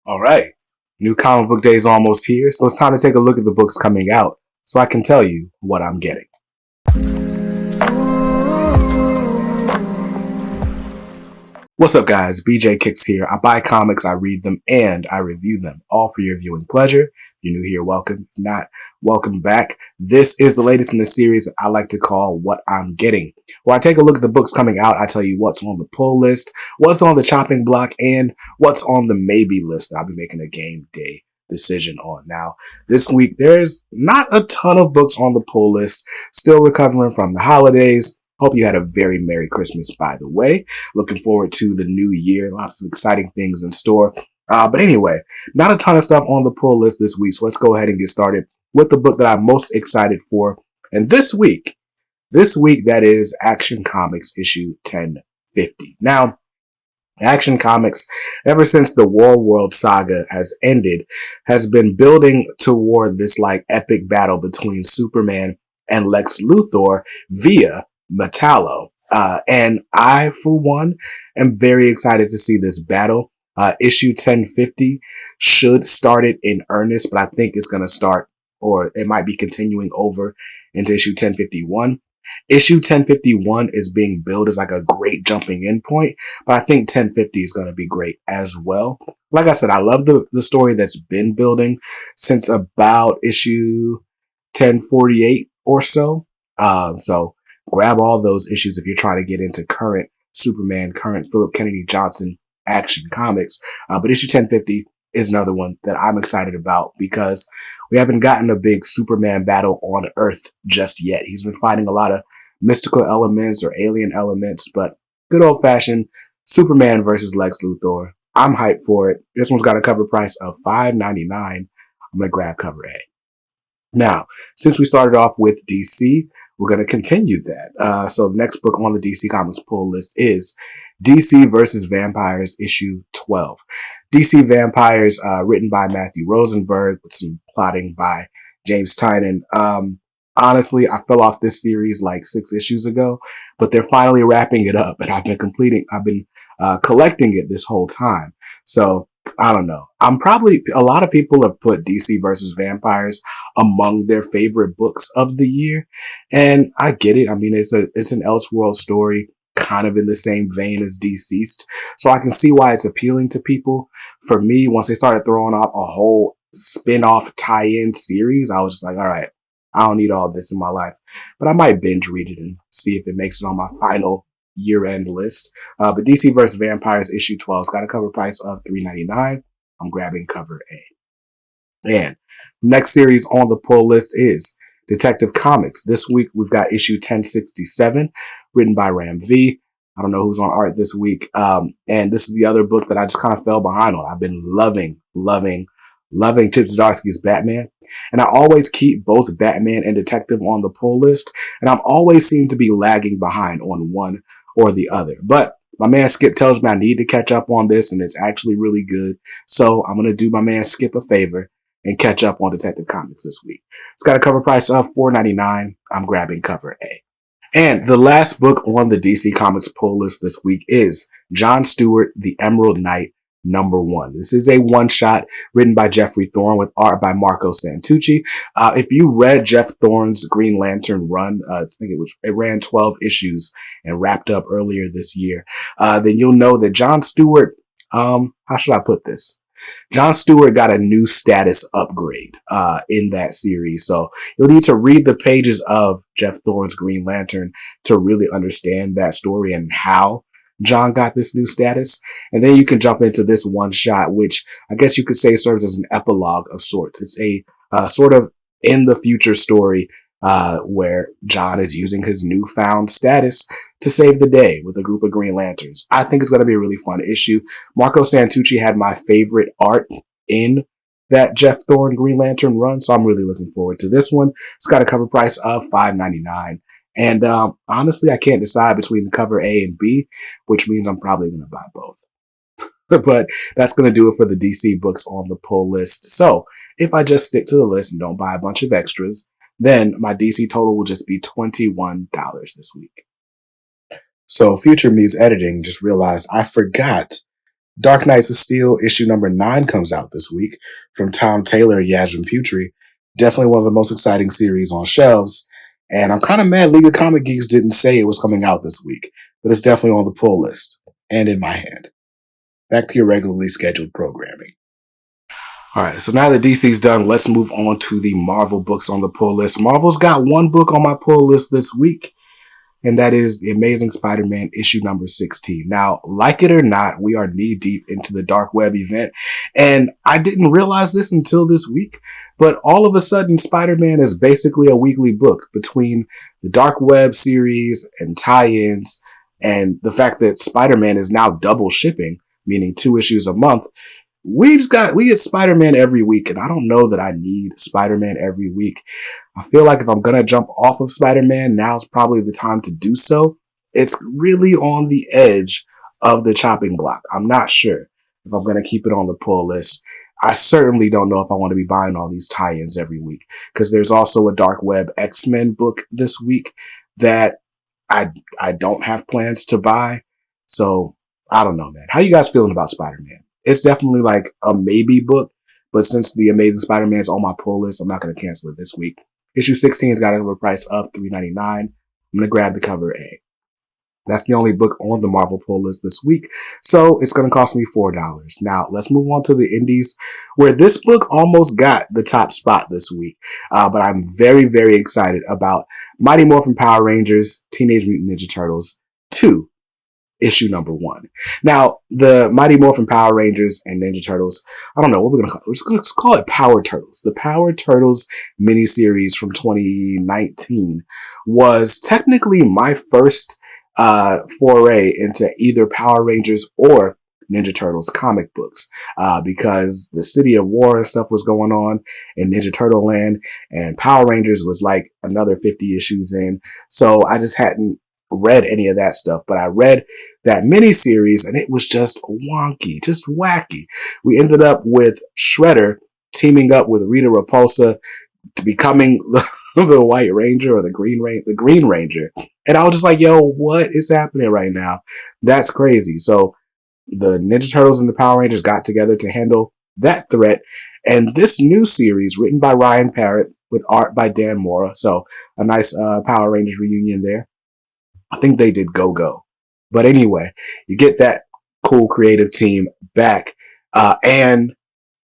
All right. New comic book day is almost here, so it's time to take a look at the books coming out so I can tell you what I'm getting. What's up, guys? BJ Kicks here. I buy comics, I read them, and I review them, all for your viewing pleasure. If you're new here, welcome. If not, welcome back. This is the latest in the series I like to call What I'm Getting, where I take a look at the books coming out. I tell you what's on the pull list, what's on the chopping block, and what's on the maybe list that I'll be making a game day decision on. Now, this week, there's not a ton of books on the pull list. Still recovering from the holidays. Hope you had a very Merry Christmas, by the way. Looking forward to the new year. Lots of exciting things in store. But anyway, not a ton of stuff on the pull list this week. So let's go ahead and get started with the book that I'm most excited for. And this week, that is Action Comics issue 1050. Now, Action Comics, ever since the World saga has ended, has been building toward this like epic battle between Superman and Lex Luthor via Metallo. And I, for one, am very excited to see this battle. Issue 1050 should start it in earnest, but I think it's going to start, or it might be continuing over into issue 1051. Issue 1051 is being billed as like a great jumping in point, but I think 1050 is going to be great as well. Like I said, I love the story that's been building since about issue 1048 or so. So grab all those issues if you're trying to get into current Superman, current Philip Kennedy Johnson Action Comics. But issue 1050 is another one that I'm excited about because we haven't gotten a big Superman battle on Earth just yet. He's been fighting a lot of mystical elements or alien elements, but good old fashioned Superman versus Lex Luthor. I'm hyped for it. This one's got a cover price of $5.99. I'm going to grab cover A. Now, since we started off with DC, we're going to continue that. So the next book on the DC Comics pull list is DC versus Vampires issue 12. DC Vampires, written by Matthew Rosenberg with some plotting by James Tynion. Honestly, I fell off this series like 6 issues ago, but they're finally wrapping it up, and I've been collecting it this whole time. So I don't know. A lot of people have put DC versus Vampires among their favorite books of the year. And I get it. I mean, it's an Elseworld story, kind of in the same vein as Deceased. So I can see why it's appealing to people. For me, once they started throwing out a whole spin-off tie-in series, I was just like, all right, I don't need all this in my life. But I might binge read it and see if it makes it on my final year-end list. But DC vs. Vampires issue 12's got a cover price of $3.99. I'm grabbing cover A. And next series on the pull list is Detective Comics. This week we've got issue 1067, written by Ram V. I don't know who's on art this week. And this is the other book that I just kind of fell behind on. I've been loving Chip Zdarsky's Batman. And I always keep both Batman and Detective on the pull list. And I'm always seem to be lagging behind on one or the other. But my man Skip tells me I need to catch up on this, and it's actually really good. So I'm going to do my man Skip a favor and catch up on Detective Comics this week. It's got a cover price of $4.99. I'm grabbing cover A. And the last book on the DC Comics pull list this week is John Stewart, The Emerald Knight, #1. This is a one-shot written by Jeffrey Thorne with art by Marco Santucci. If you read Jeff Thorne's Green Lantern run, I think it ran 12 issues and wrapped up earlier this year, then you'll know that John Stewart, how should I put this? John Stewart got a new status upgrade in that series. So you'll need to read the pages of Jeff Thorne's Green Lantern to really understand that story and how John got this new status. And then you can jump into this one shot, which I guess you could say serves as an epilogue of sorts. It's a sort of in the future story where John is using his newfound status to save the day with a group of Green Lanterns. I think it's going to be a really fun issue. Marco Santucci had my favorite art in that Jeff Thorne Green Lantern run, so I'm really looking forward to this one. It's got a cover price of $5.99. And honestly, I can't decide between the cover A and B, which means I'm probably going to buy both. But that's going to do it for the DC books on the pull list. So if I just stick to the list and don't buy a bunch of extras, then my DC total will just be $21 this week. So future me's editing just realized I forgot Dark Knights of Steel issue number 9 comes out this week from Tom Taylor and Yasmin Putri. Definitely one of the most exciting series on shelves. And I'm kind of mad League of Comic Geeks didn't say it was coming out this week, but it's definitely on the pull list and in my hand. Back to your regularly scheduled programming. All right, so now that DC's done, let's move on to the Marvel books on the pull list. Marvel's got one book on my pull list this week, and that is The Amazing Spider-Man issue number 16. Now, like it or not, we are knee-deep into the Dark Web event, and I didn't realize this until this week, but all of a sudden, Spider-Man is basically a weekly book between the Dark Web series and tie-ins, and the fact that Spider-Man is now double shipping, meaning 2 issues a month. We get Spider-Man every week, and I don't know that I need Spider-Man every week. I feel like if I'm going to jump off of Spider-Man, now's probably the time to do so. It's really on the edge of the chopping block. I'm not sure if I'm going to keep it on the pull list. I certainly don't know if I want to be buying all these tie-ins every week, because there's also a Dark Web X-Men book this week that I don't have plans to buy. So I don't know, man. How you guys feeling about Spider-Man? It's definitely like a maybe book, but since The Amazing Spider-Man is on my pull list, I'm not going to cancel it this week. Issue 16 has got a cover price of $3.99. I'm going to grab the cover A. That's the only book on the Marvel pull list this week, so it's going to cost me $4. Now, let's move on to the indies, where this book almost got the top spot this week, but I'm very, very excited about Mighty Morphin Power Rangers, Teenage Mutant Ninja Turtles 2. Issue number 1. Now, the Mighty Morphin Power Rangers and Ninja Turtles, I don't know what we're going to call it. Let's call it Power Turtles. The Power Turtles miniseries from 2019 was technically my first foray into either Power Rangers or Ninja Turtles comic books, because the City of War and stuff was going on in Ninja Turtle land, and Power Rangers was like another 50 issues in. So I just hadn't read any of that stuff, but I read that miniseries and it was just wonky, just wacky. We ended up with Shredder teaming up with Rita Repulsa to becoming the White Ranger or the Green Ranger. And I was just like, yo, what is happening right now? That's crazy. So the Ninja Turtles and the Power Rangers got together to handle that threat. And this new series, written by Ryan Parrott with art by Dan Mora, so a nice Power Rangers reunion there. I think they did Go-Go. But anyway, you get that cool creative team back. And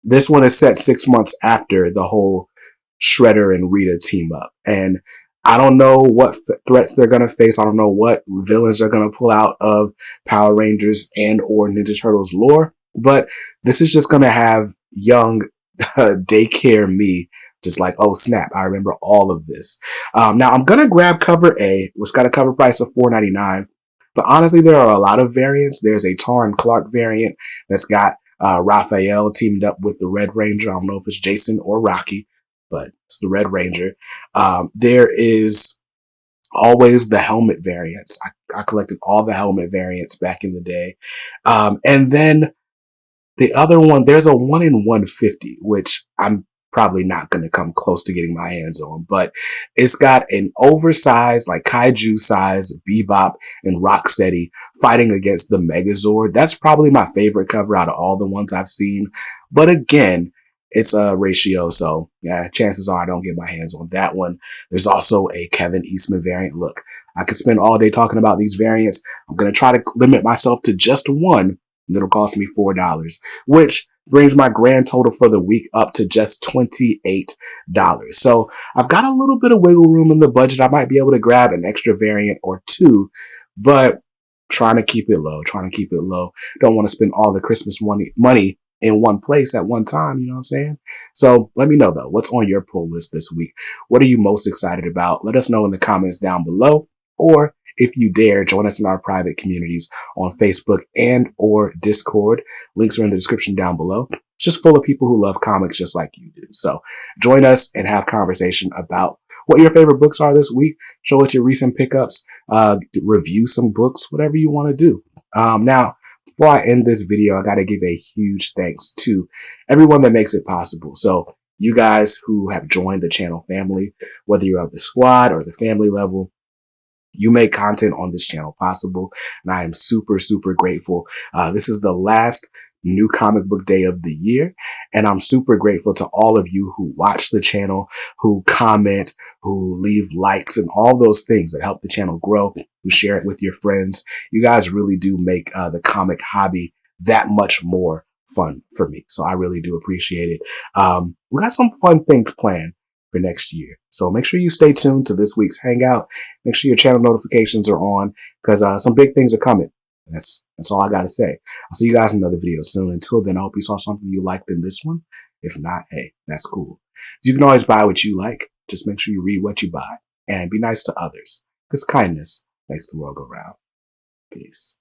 this one is set 6 months after the whole Shredder and Rita team up. And I don't know what threats they're going to face. I don't know what villains they're going to pull out of Power Rangers and or Ninja Turtles lore. But this is just going to have young daycare me just like, oh snap, I remember all of this. Now I'm going to grab cover A, which got a cover price of $4.99. But honestly, there are a lot of variants. There's a Taryn Clark variant that's got Raphael teamed up with the Red Ranger. I don't know if it's Jason or Rocky, but it's the Red Ranger. There is always the helmet variants. I collected all the helmet variants back in the day. And then the other one, there's a 1 in 150, which I'm probably not going to come close to getting my hands on, but it's got an oversized, like kaiju size Bebop and Rocksteady fighting against the Megazord. That's probably my favorite cover out of all the ones I've seen. But again, it's a ratio, so yeah, chances are I don't get my hands on that one. There's also a Kevin Eastman variant. Look, I could spend all day talking about these variants. I'm going to try to limit myself to just one, and it'll cost me $4, which brings my grand total for the week up to just $28. So I've got a little bit of wiggle room in the budget. I might be able to grab an extra variant or two, but trying to keep it low. Don't want to spend all the Christmas money in one place at one time. You know what I'm saying? So let me know though, what's on your pull list this week? What are you most excited about? Let us know in the comments down below, or if you dare, join us in our private communities on Facebook and or Discord. Links are in the description down below. It's just full of people who love comics just like you do. So join us and have conversation about what your favorite books are this week. Show us your recent pickups, review some books, whatever you want to do. Now, before I end this video, I got to give a huge thanks to everyone that makes it possible. So you guys who have joined the channel family, whether you're on the squad or the family level, You make content on this channel possible, and I am super, super grateful. This is the last new comic book day of the year, and I'm super grateful to all of you who watch the channel, who comment, who leave likes, and all those things that help the channel grow, who share it with your friends. You guys really do make the comic hobby that much more fun for me, so I really do appreciate it. We got some fun things planned for next year, so make sure you stay tuned to this week's hangout. Make sure your channel notifications are on, because some big things are coming. That's all I gotta say. I'll see you guys in another video soon. Until then, I hope you saw something you liked in this one. If not, hey, that's cool. You can always buy what you like. Just make sure you read what you buy and be nice to others, because kindness makes the world go round. Peace.